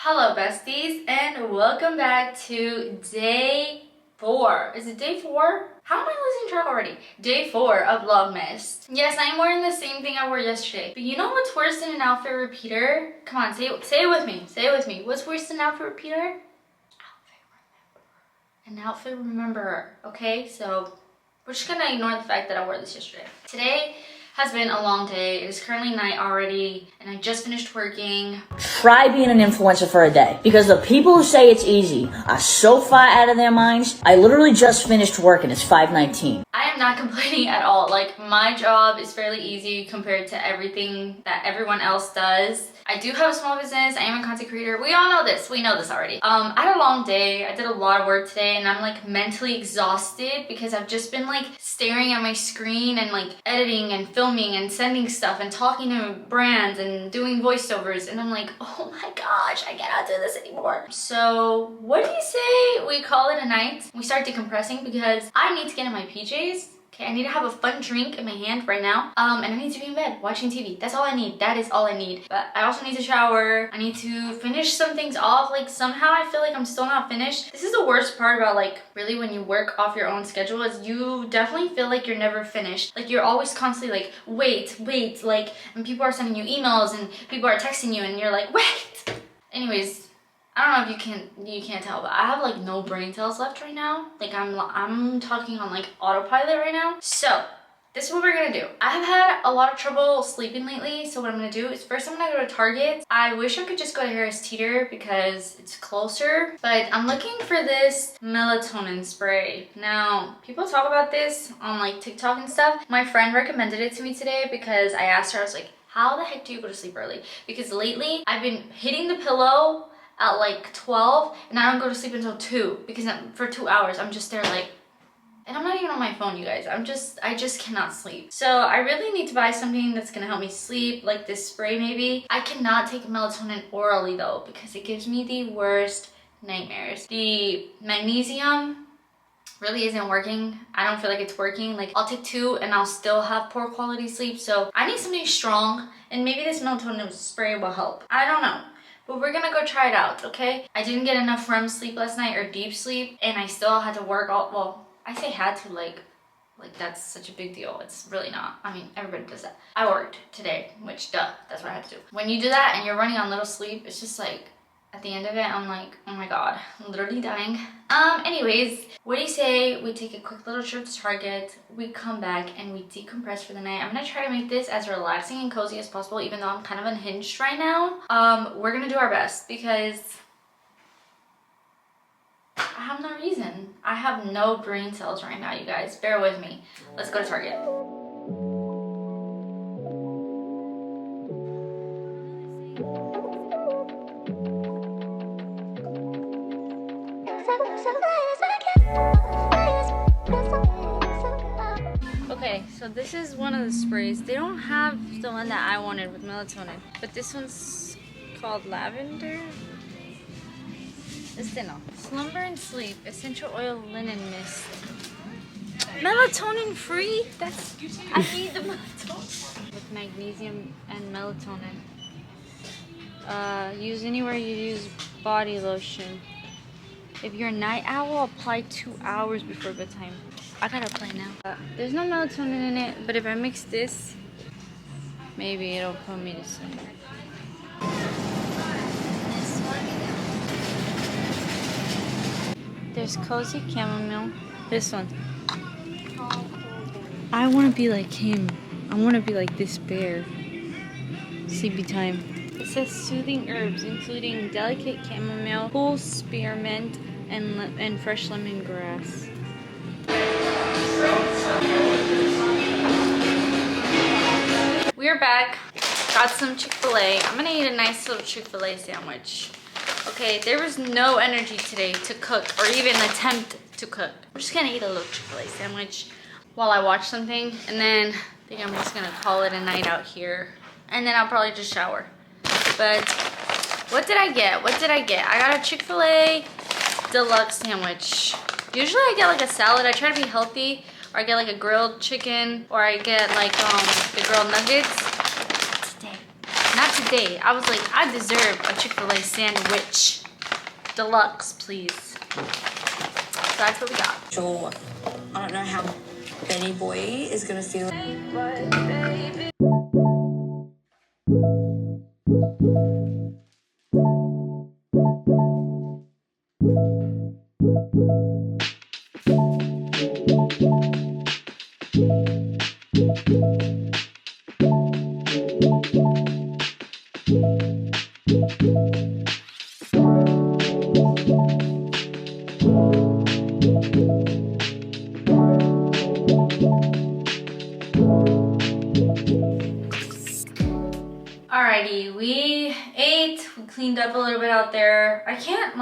Hello besties and welcome back to day 4. Is it day 4? How am I losing track already? Day 4 of VLOGMAS. Yes, I'm wearing the same thing I wore yesterday. But you know what's worse than an outfit repeater? Come on, say it with me. Say it with me. What's worse than an outfit repeater? An outfit rememberer. Okay, so we're just gonna ignore the fact that I wore this yesterday. Today has been a long day. It is currently night already and I just finished working. Try being an influencer for a day, because the people who say it's easy are so far out of their minds. I literally just finished work and it's 5:19. I am not complaining at all. Like, my job is fairly easy compared to everything that everyone else does. I do have a small business. I am a content creator. We all know this. We know this already. I had a long day. I did a lot of work today and I'm like mentally exhausted because I've just been like staring at my screen and like editing and filming and sending stuff and talking to brands and doing voiceovers, and I'm like, oh my gosh, I cannot do this anymore. So what do you say we call it a night? We start decompressing because I need to get in my PJs. Okay, I need to have a fun drink in my hand right now. And I need to be in bed watching TV. That's all I need. That is all I need. But I also need to shower. I need to finish some things off. Like, somehow I feel like I'm still not finished. This is the worst part about like really when you work off your own schedule, is you definitely feel like you're never finished. Like, you're always constantly like, wait, like, and people are sending you emails and people are texting you and you're like, wait. Anyways, I don't know if you can't tell, but I have like no brain cells left right now. Like, I'm talking on like autopilot right now. So this is what we're gonna do. I have had a lot of trouble sleeping lately, so what I'm gonna do is first I'm gonna go to Target. I wish I could just go to Harris Teeter because it's closer, but I'm looking for this melatonin spray. Now, people talk about this on like TikTok and stuff. My friend recommended it to me today because I asked her, I was like, how the heck do you go to sleep early? Because lately I've been hitting the pillow at like 12 and I don't go to sleep until 2 because for 2 hours I'm just there like, and I'm not even on my phone, you guys. I just cannot sleep. So I really need to buy something that's gonna help me sleep, like this spray maybe. I cannot take melatonin orally though because it gives me the worst nightmares. The magnesium really isn't working. I don't feel like it's working. Like, I'll take 2 and I'll still have poor quality sleep. So I need something strong, and maybe this melatonin spray will help. I don't know. But we're gonna go try it out, okay? I didn't get enough REM sleep last night, or deep sleep, and I still had to work all, well, I say had to, like that's such a big deal. It's really not. I mean, everybody does that. I worked today, which duh, that's what I had to do. When you do that and you're running on little sleep, it's just like, at the end of it, I'm like, oh my god, I'm literally dying. Anyways, what do you say we take a quick little trip to Target, we come back and we decompress for the night. I'm gonna try to make this as relaxing and cozy as possible, even though I'm kind of unhinged right now. We're gonna do our best because I have no reason. I have no brain cells right now, you guys. Bear with me. Let's go to Target. Okay, so this is one of the sprays. They don't have the one that I wanted with melatonin, but this one's called lavender. Este no. Slumber and Sleep Essential Oil Linen Mist. Melatonin free? That's, I need the melatonin. With magnesium and melatonin. Use anywhere you use body lotion. If you're a night owl, apply 2 hours before bedtime. I gotta apply now. There's no melatonin in it, but if I mix this, maybe it'll put me to sleep. This one. There's Cozy Chamomile. This one. I want to be like him. I want to be like this bear. Sleepy time. It says soothing herbs, including delicate chamomile, cool spearmint, and fresh lemongrass. We're back. Got some Chick-fil-A. I'm gonna eat a nice little Chick-fil-A sandwich. Okay, there was no energy today to cook or even attempt to cook. I'm just gonna eat a little Chick-fil-A sandwich while I watch something, and then I think I'm just gonna call it a night out here. And then I'll probably just shower. But what did I get? I got a Chick-fil-A deluxe sandwich. Usually I get like a salad. I try to be healthy, or I get like a grilled chicken, or I get like the grilled nuggets. Not today. day. I was like, I deserve a Chick-fil-A sandwich. Deluxe, please. So that's what we got. Sure. I don't know how Benny Boy is gonna feel. Alrighty, we ate, we cleaned up a little bit out there. I can't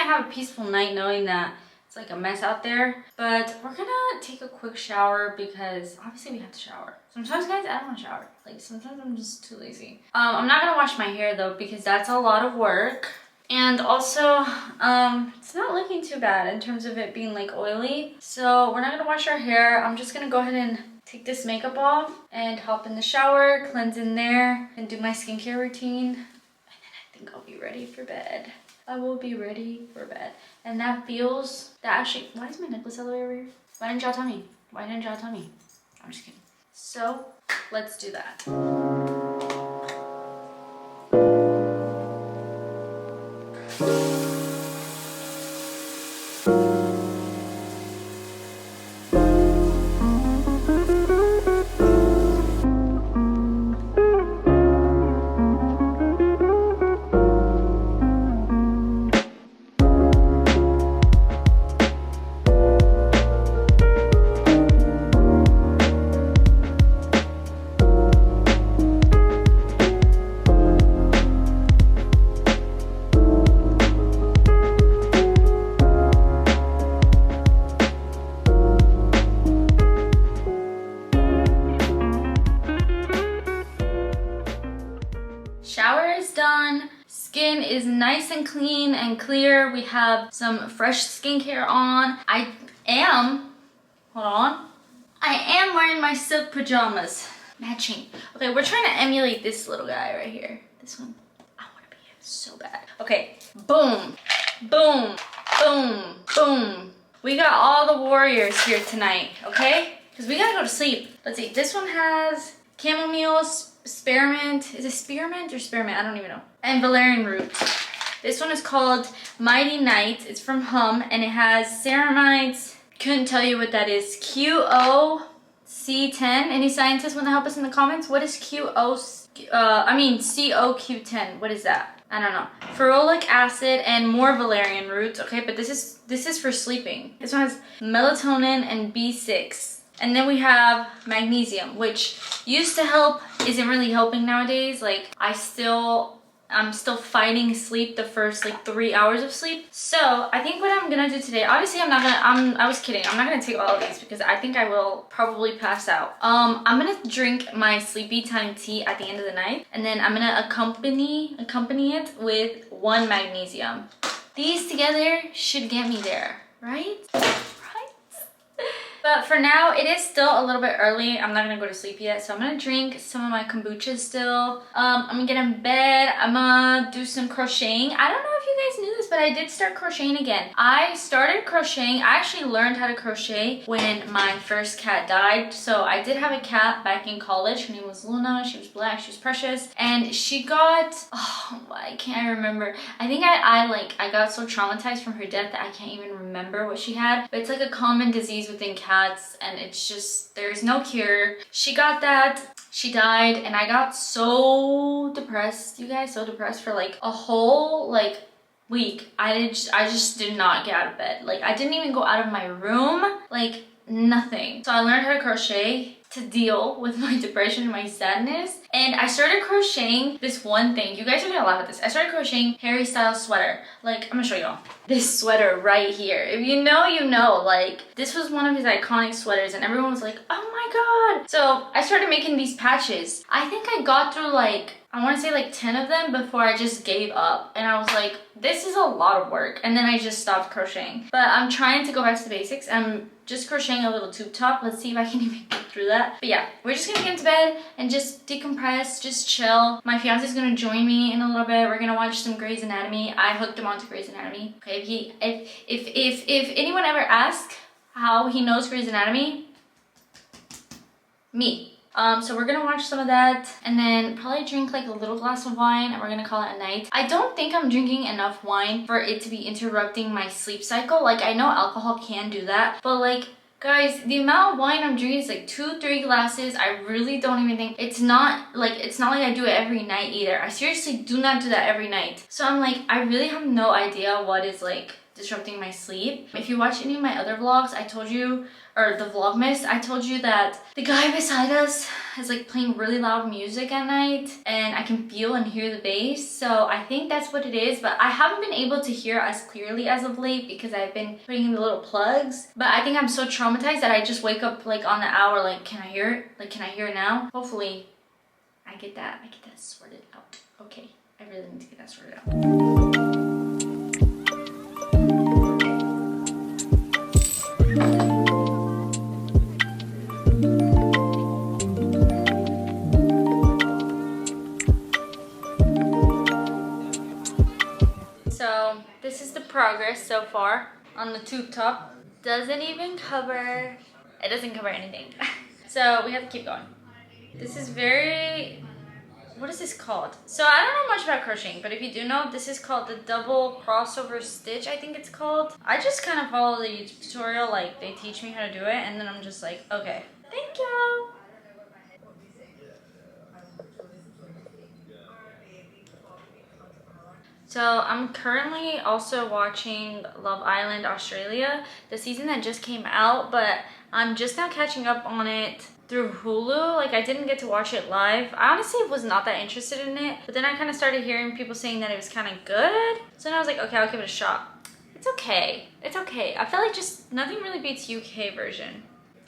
have a peaceful night knowing that it's like a mess out there. But we're gonna take a quick shower because obviously we have to shower. Sometimes, guys, I don't want to shower. Like, sometimes I'm just too lazy. I'm not gonna wash my hair though because that's a lot of work. And also, it's not looking too bad in terms of it being like oily. So we're not gonna wash our hair. I'm just gonna go ahead and take this makeup off and hop in the shower, cleanse in there, and do my skincare routine. And then I think I'll be ready for bed. I will be ready for bed. And that actually, why is my necklace all the way over here? Why didn't y'all tell me? Why didn't y'all tell me? I'm just kidding. So, let's do that. Shower is done. Skin is nice and clean and clear. We have some fresh skincare on. I am wearing my silk pajamas. Matching. Okay, we're trying to emulate this little guy right here. This one. I want to be him so bad. Okay, boom, boom, boom, boom. We got all the warriors here tonight, okay? Because we gotta go to sleep. Let's see, this one has chamomile, spearmint. Is it spearmint or spearmint? I don't even know. And valerian root. This one is called Mighty Night. It's from Hum and it has ceramides. Couldn't tell you what that is. QOC10. Any scientists want to help us in the comments? What is COQ10? What is that? I don't know. Ferulic acid and more valerian roots. Okay, but this is for sleeping. This one has melatonin and B6. And then we have magnesium, which used to help, isn't really helping nowadays. Like, I'm still fighting sleep the first like 3 hours of sleep. So I think what I'm gonna do today, obviously I was kidding. I'm not gonna take all of these because I think I will probably pass out. I'm gonna drink my sleepy time tea at the end of the night. And then I'm gonna accompany it with 1 magnesium. These together should get me there, right? But for now, it is still a little bit early. I'm not gonna go to sleep yet, so I'm gonna drink some of my kombucha still. I'm gonna get in bed. I'm gonna do some crocheting. I don't know if you guys knew this, but I did start crocheting again. I started crocheting. I actually learned how to crochet when my first cat died. So I did have a cat back in college. Her name was Luna. She was black. She was precious. And she got, oh, I can't remember. I think I got so traumatized from her death that I can't even remember what she had. But it's like a common disease within cats, and it's just, there's no cure. She got that. She died, and I got so depressed, you guys, so depressed for like a whole like week. I just did not get out of bed. Like, I didn't even go out of my room, like nothing. So I learned how to crochet to deal with my depression and my sadness. And I started crocheting this one thing. You guys are gonna laugh at this. I started crocheting Harry Styles sweater. Like, I'm gonna show y'all. This sweater right here. If you know, you know. Like, this was one of his iconic sweaters and everyone was like, oh my god. So I started making these patches. I think I got through like I want to say like 10 of them before I just gave up. And I was like, this is a lot of work. And then I just stopped crocheting. But I'm trying to go back to the basics. I'm just crocheting a little tube top. Let's see if I can even get through that. But yeah, we're just gonna get into bed and just decompress, just chill. My fiance's gonna join me in a little bit. We're gonna watch some Grey's Anatomy. I hooked him onto Grey's Anatomy. Okay, if anyone ever asks how he knows Grey's Anatomy, me. So we're gonna watch some of that and then probably drink like a little glass of wine and we're gonna call it a night. I don't think I'm drinking enough wine for it to be interrupting my sleep cycle. Like, I know alcohol can do that, but like, guys, the amount of wine I'm drinking is like 2-3 glasses. I really don't even think it's not like I do it every night either. I seriously do not do that every night. So I'm like, I really have no idea what is like disrupting my sleep. If you watch any of my other vlogs, I told you, or the Vlogmas, I told you that the guy beside us is like playing really loud music at night and I can feel and hear the bass. So I think that's what it is, but I haven't been able to hear as clearly as of late because I've been putting in the little plugs. But I think I'm so traumatized that I just wake up like on the hour like, can I hear it? Like, can I hear it now? Hopefully I get that sorted out. Okay, I really need to get that sorted out. So this is the progress so far on the tube top. Doesn't even cover, it doesn't cover anything. So we have to keep going. This is very, what is this called? So I don't know much about crocheting, but if you do know, this is called the double crossover stitch, I think it's called. I just kind of follow the YouTube tutorial, like they teach me how to do it, and then I'm just like, okay, thank you. So I'm currently also watching Love Island Australia, the season that just came out, but I'm just now catching up on it through Hulu. Like, I didn't get to watch it live. I honestly was not that interested in it, but then I kind of started hearing people saying that it was kind of good. So then I was like, okay, I'll give it a shot. It's okay. It's okay. I feel like just nothing really beats UK version.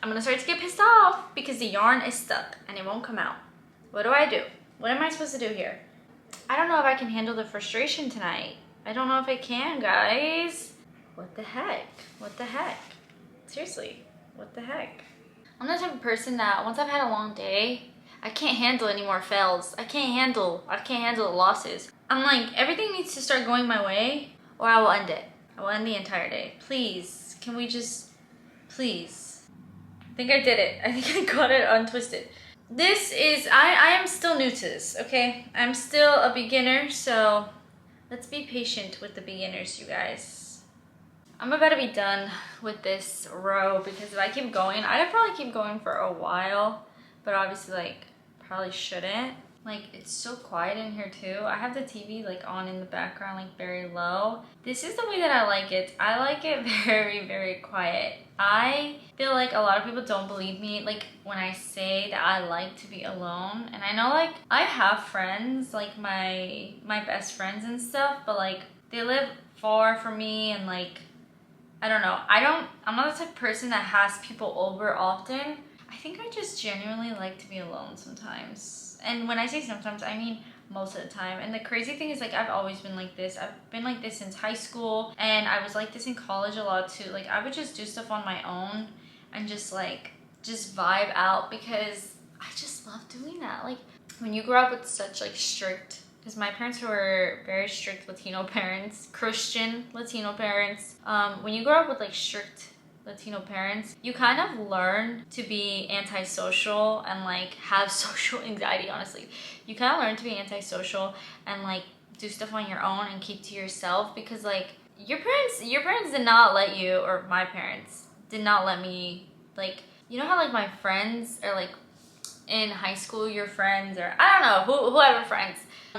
I'm gonna start to get pissed off because the yarn is stuck and it won't come out. What do I do? What am I supposed to do here? I don't know if I can handle the frustration tonight. I don't know if I can, guys. What the heck? What the heck? Seriously, what the heck? I'm the type of person that once I've had a long day, I can't handle any more fails. I can't handle the losses. I'm like, everything needs to start going my way or I will end it. I will end the entire day. Please, can we just, please. I think I did it. I think I got it untwisted. This is, I am still new to this, okay? I'm still a beginner, so let's be patient with the beginners, you guys. I'm about to be done with this row because if I keep going, I could probably keep going for a while, but obviously, like, probably shouldn't. Like, it's so quiet in here too. I have the TV like on in the background, like very low. This is the way that I like it. I like it very, very quiet. I feel like a lot of people don't believe me, like when I say that I like to be alone. And I know like I have friends, like my best friends and stuff, but like they live far from me and like, I don't know. I'm not the type of person that has people over often. I think I just genuinely like to be alone sometimes. And when I say sometimes, I mean most of the time. And the crazy thing is like I've always been like this. I've been like this since high school and I was like this in college a lot too. Like I would just do stuff on my own and just vibe out because I just love doing that. Like when you grow up with such like strict, because my parents were very strict Latino parents, Christian Latino parents. When you grow up with like strict Latino parents, you kind of learn to be antisocial and like have social anxiety. Honestly, you kind of learn to be antisocial and like do stuff on your own and keep to yourself because like your parents did not let you, or my parents did not let me, like, you know how like my friends are like in high school, your friends, or I don't know, whoever friends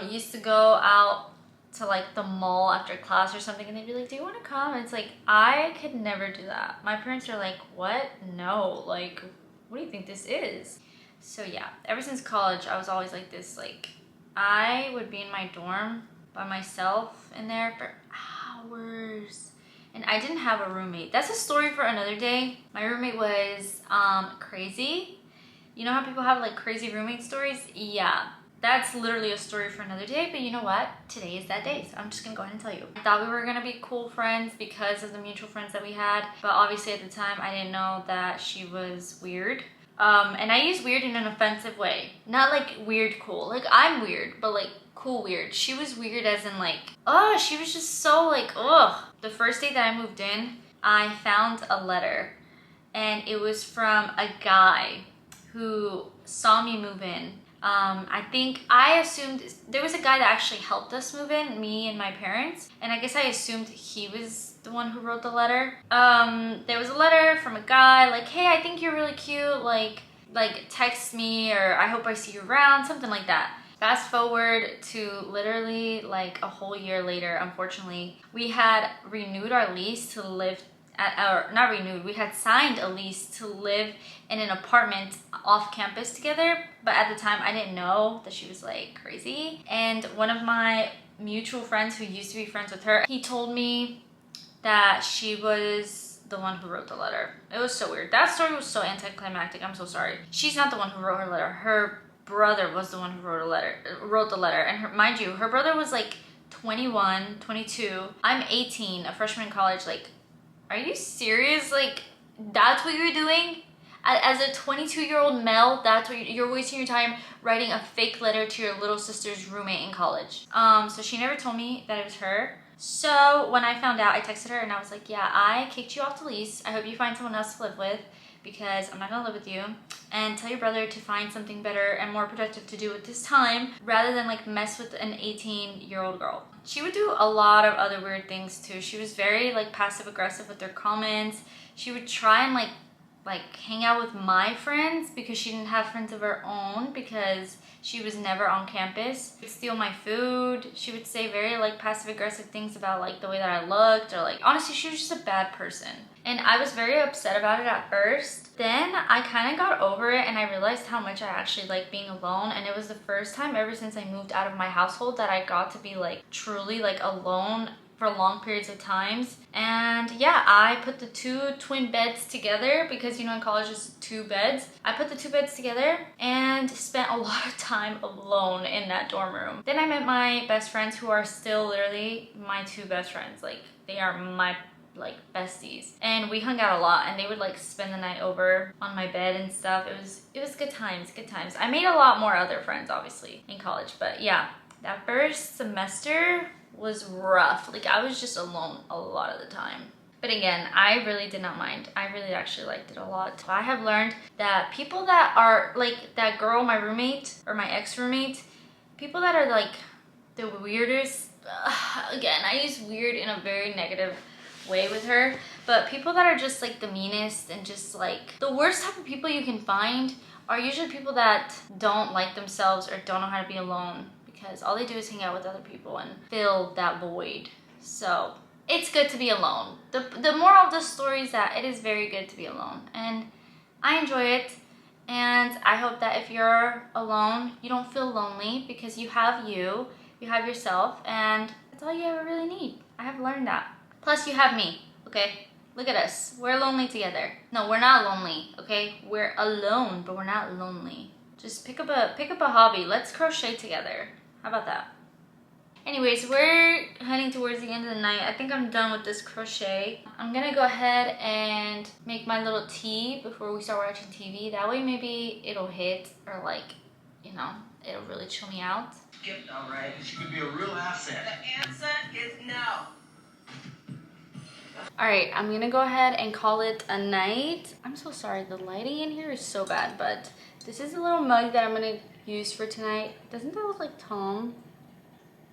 used to go out to like the mall after class or something and they'd be like, do you want to come? And it's like, I could never do that. My parents are like, what? No, like, what do you think this is? So yeah, ever since college, I was always like this. Like, I would be in my dorm by myself in there for hours and I didn't have a roommate. That's a story for another day. My roommate was crazy. You know how people have like crazy roommate stories? Yeah. that's literally a story for another day, but you know what? Today is that day, so I'm just gonna go ahead and tell you. I thought we were gonna be cool friends because of the mutual friends that we had, but obviously at the time I didn't know that she was weird. And I use weird in an offensive way. Not like weird cool. Like I'm weird, but like cool weird. She was weird as in like, oh, she was just so like, ugh. The first day that I moved in, I found a letter, and it was from a guy who saw me move in. I assumed there was a guy that actually helped us move in, me and my parents, and I guess I assumed he was the one who wrote the letter. There was a letter from a guy like, hey, I think you're really cute, like text me, or I hope I see you around, something like that. Fast forward to literally like a whole year later, unfortunately, we had renewed our lease to live not renewed, we had signed a lease to live in an apartment off campus together, but at the time I didn't know that she was like crazy. And one of my mutual friends who used to be friends with her, he told me that she was the one who wrote the letter. It was so weird. That story was so anticlimactic. I'm so sorry. She's not the one who wrote her letter. Her brother was the one who wrote the letter. And mind you, her brother was like 21, 22. I'm 18, a freshman in college. Like, are you serious? Like, that's what you're doing? As a 22-year-old male, that's what you're wasting your time writing a fake letter to your little sister's roommate in college. So she never told me that it was her. So when I found out, I texted her and I was like, yeah, I kicked you off the lease. I hope you find someone else to live with because I'm not gonna live with you. And tell your brother to find something better and more productive to do at this time rather than like mess with an 18-year-old girl. She would do a lot of other weird things too. She was very like passive aggressive with her comments. She would try and like hang out with my friends because she didn't have friends of her own because she was never on campus. She would steal my food. She would say very like passive aggressive things about like the way that I looked, or like honestly she was just a bad person. And I was very upset about it at first. Then I kind of got over it and I realized how much I actually like being alone, and it was the first time ever since I moved out of my household that I got to be like truly like alone for long periods of times. And yeah, I put the two twin beds together because you know in college there's 2 beds. I put the 2 beds together and spent a lot of time alone in that dorm room. Then I met my best friends who are still literally my 2 best friends. Like they are my like besties, and we hung out a lot, and they would like spend the night over on my bed and stuff. It was good times. I made a lot more other friends obviously in college, but yeah, that first semester was rough. Like I was just alone a lot of the time. But again, I really did not mind. I really actually liked it a lot. I have learned that people that are like that girl, my roommate or my ex-roommate, people that are like the weirdest, again, I use weird in a very negative way with her, but people that are just like the meanest and just like the worst type of people you can find are usually people that don't like themselves or don't know how to be alone, because all they do is hang out with other people and fill that void. So it's good to be alone. The moral of the story is that it is very good to be alone, and I enjoy it. And I hope that if you're alone, you don't feel lonely, because you have yourself, and that's all you ever really need. I have learned that. Plus you have me, okay? Look at us, we're lonely together. No, we're not lonely, okay? We're alone, but we're not lonely. Just pick up a hobby. Let's crochet together. How about that? Anyways, we're heading towards the end of the night. I think I'm done with this crochet. I'm gonna go ahead and make my little tea before we start watching TV. That way maybe it'll hit, or like, you know, it'll really chill me out. Skipped all right, and she could be a real asset. The answer is no. Alright, I'm gonna go ahead and call it a night. I'm so sorry, the lighting in here is so bad, but this is a little mug that I'm gonna use for tonight. Doesn't that look like Tom?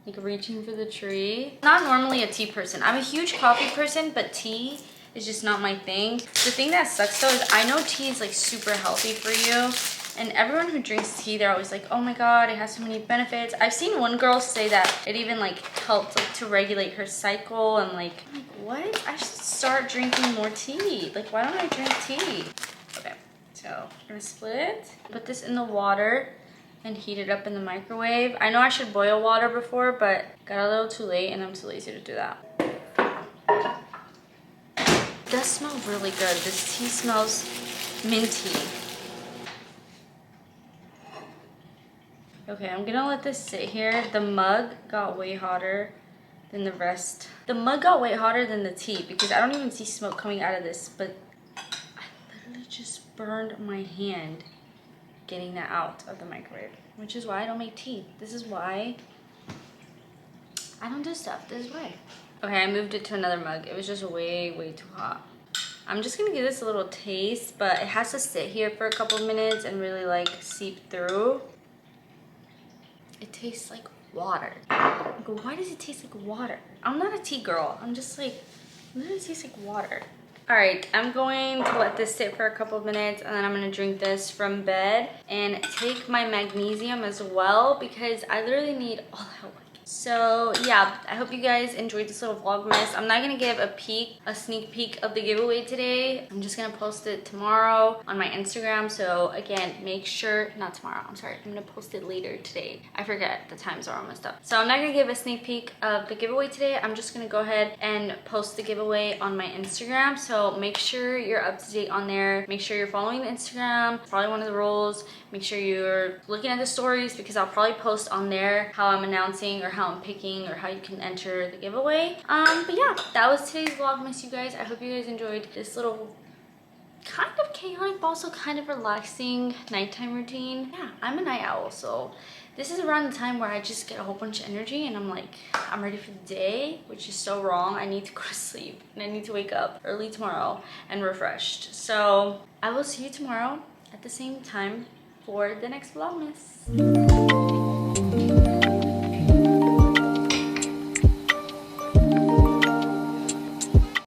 Like reaching for the tree? Not normally a tea person. I'm a huge coffee person, but tea is just not my thing. The thing that sucks though is I know tea is like super healthy for you, and everyone who drinks tea, they're always like, oh my god, it has so many benefits. I've seen one girl say that it even like helped like to regulate her cycle, and like, I'm like, what? I should start drinking more tea. Like, why don't I drink tea? Okay, so I'm gonna split it, put this in the water and heat it up in the microwave. I know I should boil water before, but got a little too late and I'm too lazy to do that. It does smell really good. This tea smells minty. Okay, I'm gonna let this sit here. The mug got way hotter than the rest. The mug got way hotter than the tea because I don't even see smoke coming out of this, but I literally just burned my hand getting that out of the microwave, which is why I don't make tea. This is why I don't do stuff. This is why. Okay, I moved it to another mug. It was just way too hot. I'm just gonna give this a little taste, but it has to sit here for a couple minutes and really like seep through. It tastes like water. Like, why does it taste like water? I'm not a tea girl. I'm just like, it literally tastes like water. All right, I'm going to let this sit for a couple of minutes and then I'm gonna drink this from bed and take my magnesium as well because I literally need all that work. So yeah, I hope you guys enjoyed this little vlogmas. I'm not gonna give a sneak peek of the giveaway today. I'm just gonna post it tomorrow on my Instagram. So again, make sure, not tomorrow, I'm sorry. I'm gonna post it later today. I forget, the times are all messed up. So I'm not gonna give a sneak peek of the giveaway today. I'm just gonna go ahead and post the giveaway on my Instagram. So make sure you're up to date on there. Make sure you're following the Instagram. It's probably one of the rules. Make sure you're looking at the stories because I'll probably post on there how I'm announcing or how I'm picking or how you can enter the giveaway. But yeah, that was today's vlogmas, you guys. I hope you guys enjoyed this little kind of chaotic but also kind of relaxing nighttime routine. Yeah, I'm a night owl, so this is around the time where I just get a whole bunch of energy and I'm like, I'm ready for the day, which is so wrong. I need to go to sleep and I need to wake up early tomorrow and refreshed. So I will see you tomorrow at the same time for the next vlogmas.